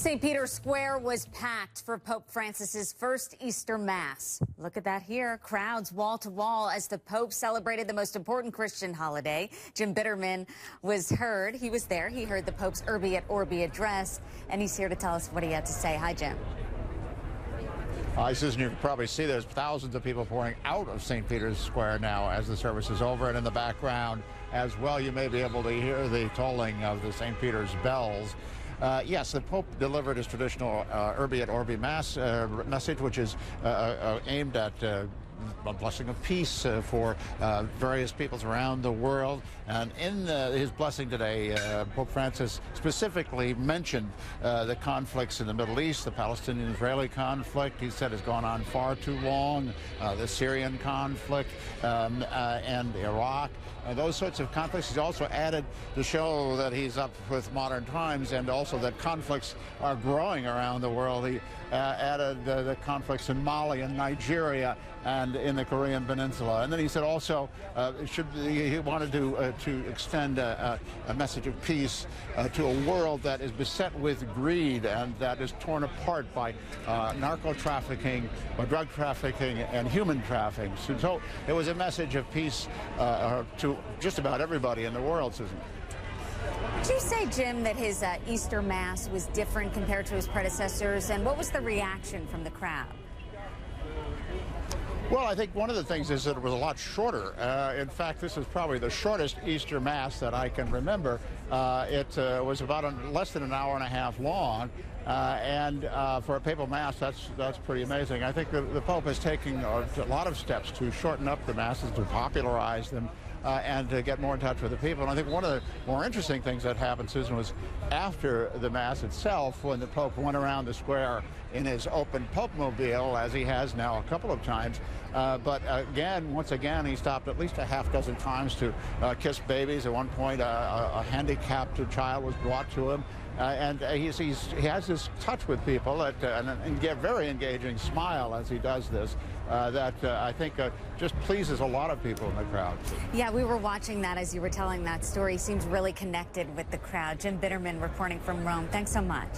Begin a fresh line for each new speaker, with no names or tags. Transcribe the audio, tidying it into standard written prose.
St. Peter's Square was packed for Pope Francis's first Easter Mass. Look at that here. Crowds wall to wall as the Pope celebrated the most important Christian holiday. Jim Bitterman he was there. He heard the Pope's Urbi et Orbi address, and he's here to tell us what he had to say. Hi, Jim.
Hi, Susan. You can probably see there's thousands of people pouring out of St. Peter's Square now as the service is over, and in the background as well, you may be able to hear the tolling of the St. Peter's bells. Yes, the Pope delivered his traditional Urbi et Orbi Mass message, which is aimed at a blessing of peace for various peoples around the world. And in his blessing today, Pope Francis specifically mentioned the conflicts in the Middle East, the Palestinian-Israeli conflict, he said has gone on far too long, the Syrian conflict, and Iraq. Those sorts of conflicts. He's also added to show that he's up with modern times and also that conflicts are growing around the world. He added the conflicts in Mali and Nigeria and in the Korean Peninsula. And then he said also he wanted to extend a message of peace to a world that is beset with greed and that is torn apart by narco-trafficking, drug trafficking, and human trafficking. So it was a message of peace to just about everybody in the world, Susan.
Did you say, Jim, that his Easter Mass was different compared to his predecessors, and what was the reaction from the crowd?
Well, I think one of the things is that it was a lot shorter. In fact, this is probably the shortest Easter Mass that I can remember. It was about less than an hour and a half long, and for a papal Mass, that's pretty amazing. I think the Pope is taking a lot of steps to shorten up the Masses, to popularize them, and to get more in touch with the people. And I think one of the more interesting things that happened, Susan, was after the Mass itself, when the Pope went around the square in his open Pope-mobile, as he has now a couple of times. But once again, he stopped at least a half dozen times to kiss babies. At one point, a handicapped child was brought to him. And he has this touch with people and a very engaging smile as he does this that I think just pleases a lot of people in the crowd.
Yeah, we were watching that as you were telling that story. He seems really connected with the crowd. Jim Bitterman reporting from Rome. Thanks so much.